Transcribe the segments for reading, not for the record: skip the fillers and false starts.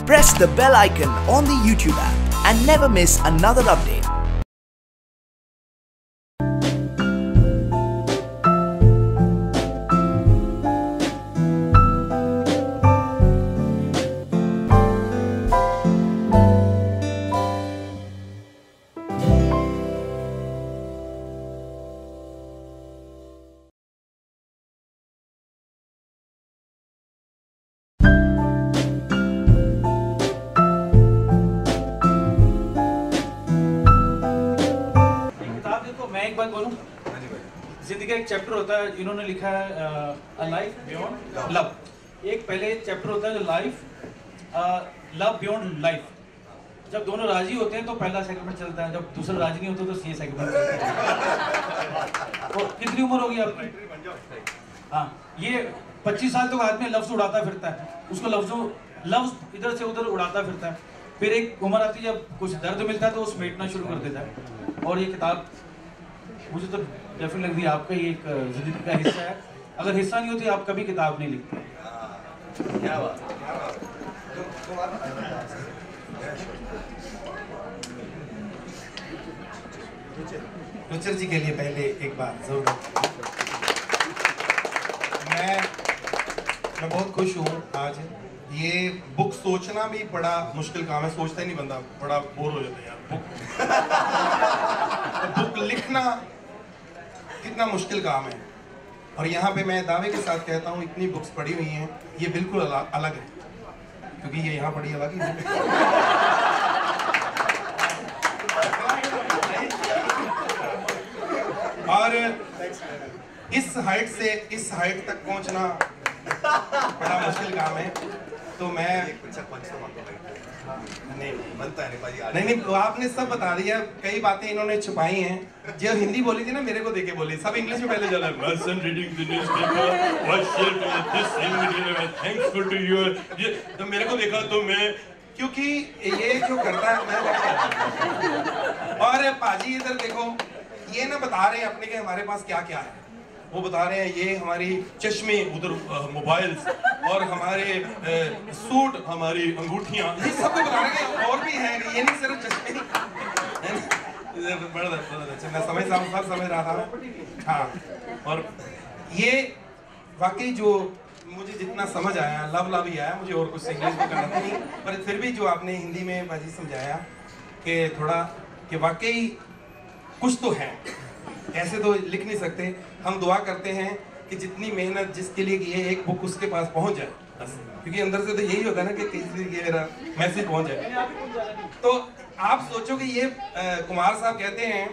Press the bell icon on the YouTube app and never miss another update. मैं एक बात बोलूं, जिंदगी का एक चैप्टर होता है, इन्होंने लिखा है अ लाइफ बियॉन्ड लव। एक पहले चैप्टर होता है जो लाइफ लव बियॉन्ड लाइफ। जब दोनों राजी होते हैं तो पहला सेगमेंट चलता है, जब दूसरा राजी नहीं होता तो ये सेगमेंट चलता है। तो कितनी उम्र होगी आपकी? हाँ, ये 25 साल तक आदमी लफ्ज उड़ाता फिरता है, उसको लफ्ज इधर से उधर उड़ाता फिरता है। फिर एक उम्र आती है जब कुछ दर्द मिलता है तो वो समेटना शुरू कर देता है। और ये किताब मुझे तो डेफिनेटली लगती है आपका ये एक जिंदगी का हिस्सा है। अगर हिस्सा नहीं होती आप कभी किताब नहीं लिखते। क्या बात। रुचिर जी के लिए पहले एक बार जरूर मैं बहुत खुश हूँ आज। ये बुक सोचना भी बड़ा मुश्किल काम है, सोचता ही नहीं बंदा, बड़ा बोर हो जाता है यार। बुक लिखना कितना मुश्किल काम है। और यहाँ पे मैं दावे के साथ कहता हूँ, इतनी बुक्स पढ़ी हुई हैं, ये बिल्कुल अलग है, क्योंकि ये यहाँ पढ़ी अलग ही है। और इस हाइट से इस हाइट तक पहुँचना बड़ा मुश्किल काम है। तो मैं नहीं बनता है नहीं तो आपने सब बता दिया। कई बातें इन्होंने छुपाई हैं। जो हिंदी बोली थी ना, मेरे को देके बोली, सब इंग्लिश में पहले चला। तो मेरे को देखा तो मैं, क्योंकि ये जो करता है मैं। और पाजी इधर देखो, ये ना बता रहे हैं अपने के हमारे पास क्या क्या है। वो बता रहे हैं ये हमारी चश्मे, उधर मोबाइल्स, और हमारे सूट, हमारी अंगूठियां, ये सब तो बता रहे हैं। और भी है, ये नहीं सिर्फ चश्मे। बड़ा अच्छा, मैं समझ रहा था। हाँ, और ये वाकई जो मुझे जितना समझ आया, लव ही आया मुझे, और कुछ इंग्लिश में करना नहीं। पर फिर भी जो आपने हिंदी में बाजी समझाया कि थोड़ा कि वाकई कुछ तो है, ऐसे तो लिख नहीं सकते। हम दुआ करते हैं कि जितनी मेहनत जिसके लिए की है, एक बुक उसके पास पहुंच जाए बस, क्योंकि अंदर से तो यही होता है ना कि ये मेरा मैसेज पहुंच जाए। तो आप सोचो कि ये कुमार साहब कहते हैं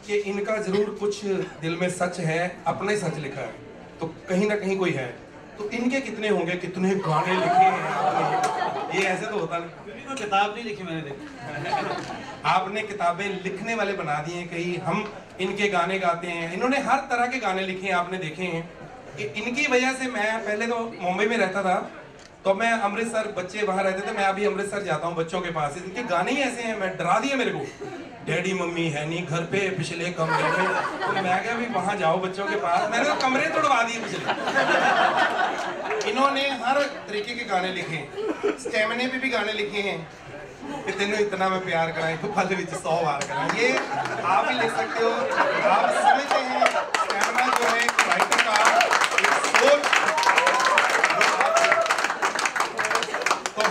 कि इनका जरूर कुछ दिल में सच है, अपना ही सच लिखा है, तो कहीं ना कहीं कोई है। तो इनके कितने होंगे, कितने गाने लिखे हैं। ये ऐसे तो होता नहीं। कोई किताब नहीं लिखी मैंने, देखी आपने किताबें लिखने वाले बना दिए हैं। कहीं हम इनके गाने गाते हैं, इन्होंने हर तरह के गाने लिखे हैं, आपने देखे हैं। इनकी वजह से मैं पहले तो मुंबई में रहता था, तो मैं अमृतसर, बच्चे वहाँ रहते थे, मैं अभी अमृतसर जाता हूँ बच्चों के पास। इनके गाने ही ऐसे हैं, मैं डरा दिया मेरे को। डैडी मम्मी है नहीं घर पे, पिछले कमरे में। तो मैं क्या भी वहाँ जाओ बच्चों के पास, मैंने तो कमरे तोड़वा दिए पिछले। इन्होंने हर तरीके के गाने लिखे, स्टेमिने पे भी गाने लिखे हैं कि तेनों इतना मैं प्यार कराए तो पल विच 100 बार कराए। ये आप ही लिख सकते हो। आप समझते हैं स्टेमिना जो है राइटर का एक सोच। तो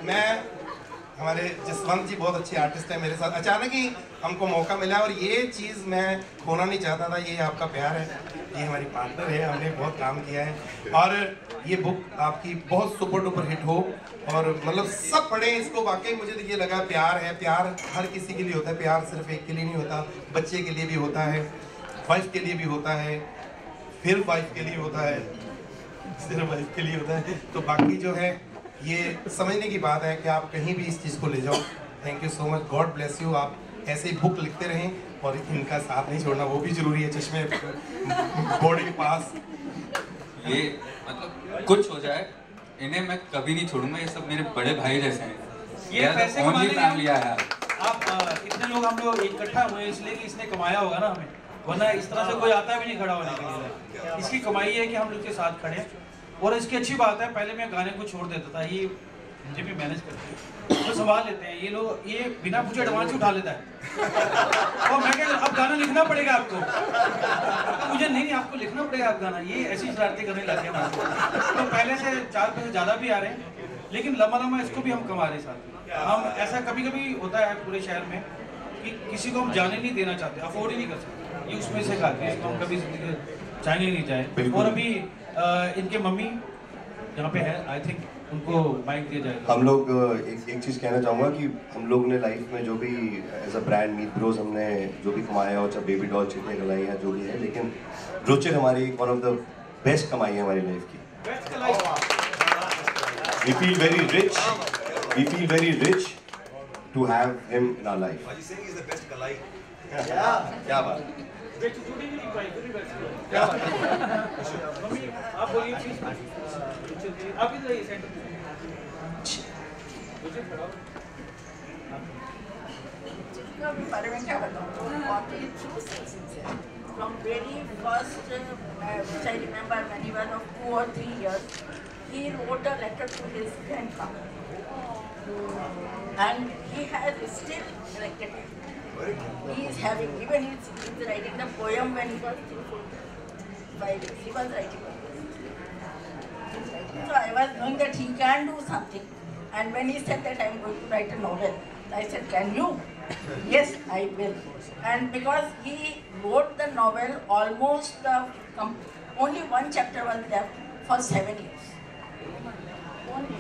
मैं हमारे जसवंत जी बहुत अच्छे आर्टिस्ट हैं, मेरे साथ अचानक ही हमको मौका मिला, और ये चीज़ मैं खोना नहीं चाहता था। ये आपका प्यार है, ये हमारी पार्टनर है, हमने बहुत काम किया है। और ये बुक आपकी बहुत सुपर डुपर हिट हो, और मतलब सब पढ़ें इसको। वाकई मुझे तो ये लगा प्यार है, प्यार हर किसी के लिए होता है। प्यार सिर्फ एक के लिए नहीं होता, बच्चे के लिए भी होता है, वाइफ के लिए भी होता है, फिर वाइफ के लिए होता है, सिर्फ वाइफ के लिए होता है। तो बाकी जो है ये समझने की बात है कि आप कहीं भी इस चीज़ को ले जाओ। Thank you so much, God bless you. आप ऐसे ही बुक लिखते रहें, और इनका साथ नहीं छोड़ना, वो भी जरूरी है। चश्मे बॉडी के पास ये मतलब कुछ हो जाए, इन्हें मैं कभी नहीं छोड़ूंगा। ये सब मेरे बड़े भाई जैसे हैं। ये पैसे कमाने फैमिली आया। आप इतने लोग, हम लोग इकट्ठा हुए इसलिए कि इसने कमाया होगा ना हमें, वरना इस तरह से कोई आता भी नहीं खड़ा होने के लिए। इसकी कमाई है कि हम लोग के साथ खड़े। और इसकी अच्छी बात है, पहले मैं गाने को छोड़ देता था, ये मुझे भी मैनेज करते हैं, तो संभाल लेते हैं ये लोग, ये बिना पूछे एडवांस उठा लेता है। और मैं क्या, अब गाना लिखना पड़ेगा आपको, मुझे नहीं आपको लिखना पड़ेगा आप गाना, ये ऐसी शरारतें करने लग गए हमारे। तो पहले से 4 पैसे ज़्यादा भी आ रहे हैं, लेकिन लम्बा लम्बा इसको भी हम कमा रहे हैं साथ। हम ऐसा कभी कभी होता है पूरे शहर में कि किसी को हम जाने नहीं देना चाहते, अफोर्ड ही नहीं कर सकते, ये उसमें से खाते हैं, इसको हम कभी चाहेंगे नहीं चाहे। और अभी इनके मम्मी यहाँ पे है, आई थिंक उनको माइक दिया जाएगा। हम लोग एक चीज़ कहना चाहूँगा कि हम लोग ने लाइफ में जो भी as a brand Meat Bros हमने जो भी कमाया हो, चाहे बेबी डॉल चिट्टे कलाई या जो भी है, लेकिन रुचिर हमारी वन ऑफ द बेस्ट कमाई है हमारी लाइफ की। We feel very rich to have him in our life. क्या बात। मम्मी आप बोलिए प्लीज, आप इधर आइए सेंटर में। बारे में क्या बताऊँ, from very first, which I remember when he was of 2 or 3 years, he wrote a letter to his grandpa, and he has still collected it. He is having, even he's writing the poem when he was 5 years. He was writing. So I was knowing that he can do something, and when he said that I am going to write a novel, I said, can you? Yes, I will. And because he wrote the novel, almost only 1 chapter was left for 7 years.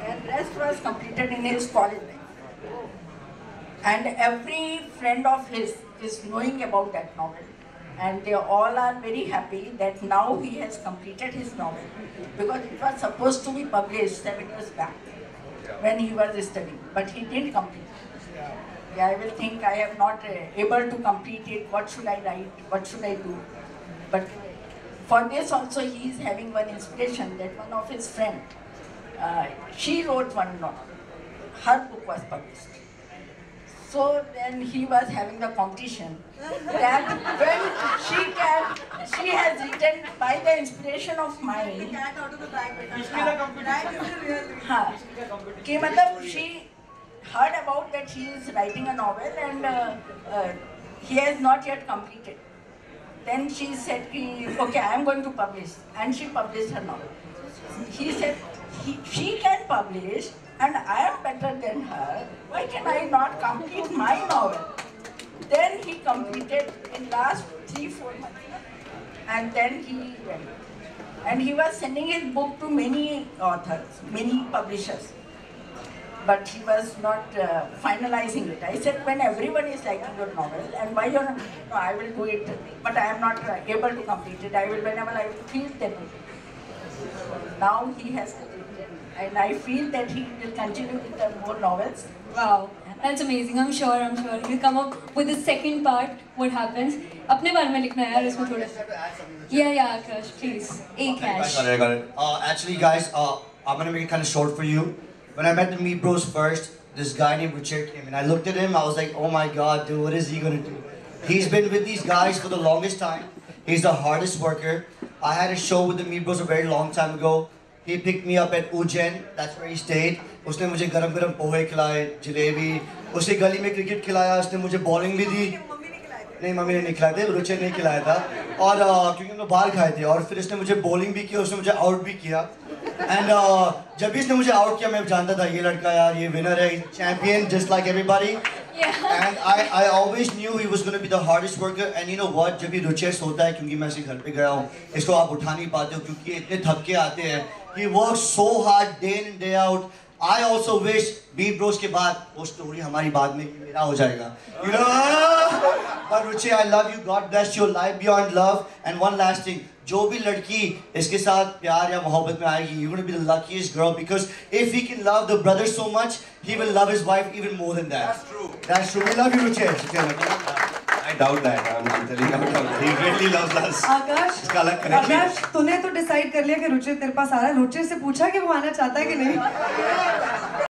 And rest was completed in his college life. And every friend of his is knowing about that novel. And they all are very happy that now he has completed his novel. Because it was supposed to be published 7 years back when he was studying. But he didn't complete it. Yeah, I will think I am not able to complete it. What should I write? What should I do? But for this also he is having one inspiration that one of his friends, she wrote one novel. Her book was published. So then he was having the competition that when she has written by the inspiration of mine. कि मतलब she heard about that he is writing a novel and he has not yet completed. Then she said, okay, I am going to publish, and she published her novel. He said, she can publish and I am better than her, why can I not complete my novel? Then he completed in last 3-4 months, and then he went. And he was sending his book to many authors, many publishers. But he was not finalizing it. I said, when everyone is liking your novel, and why you're not? No, I will do it, but I am not able to complete it. I will, whenever I feel that. Now he has completed, and I feel that he will continue with the more novels. Wow, that's amazing. I'm sure he'll come up with the second part. What happens? अपने बारे में लिखना है यार इसमें थोड़ा. Yeah, Akash, please. Akash. Got it. Actually, guys, I'm gonna make it kind of short for you. When I met the Meat Bros first, this guy named Richard came and I looked at him, I was like, oh my god, dude, what is he gonna do? He's been with these guys for the longest time. He's the hardest worker. I had a show with the Meat Bros a very long time ago. He picked me up at Ujjain, that's where he stayed. उसने मुझे गरम गरम पोहे खिलाए, जलेबी, उसे गली में cricket खिलाया, उसने मुझे बॉलिंग भी दी. नहीं मम्मी ने नहीं खिलाए थे, रुचि ने खिलाया था और क्योंकि हम लोग बाहर खाए थे और फिर इसने मुझे बॉलिंग भी किया, उसने मुझे आउट भी किया. एंड जब भी इसने मुझे आउट किया मैं जानता था ये लड़का यार ये विनर है, champion just like everybody. And I always new he was gonna be the hardest worker. And you know what, जब भी रुचि होता है, क्योंकि मैं इसके घर पे गया हूँ, इसको आप उठा नहीं पाते हो क्योंकि इतने थके आते हैं. He works so hard day in day out. I also wish Meat Bros के बाद वो स्टोरी हमारी बाद में मेरा हो जाएगा. You know, but Ruchi, I love you. God bless your life beyond love. And one last thing, जो भी लड़की इसके साथ प्यार या मोहब्बत में आएगी, you're gonna be the luckiest girl because if he can love the brother so much, he will love his wife even more than that. That's true. That's true. We love you, Ruchi. I doubt that. I'm telling you, he really loves us. आकाश, तूने तो decide कर लिया कि रुचि तेरे पास आ रहा है. रुचि से पूछा कि वो आना चाहता है कि नहीं?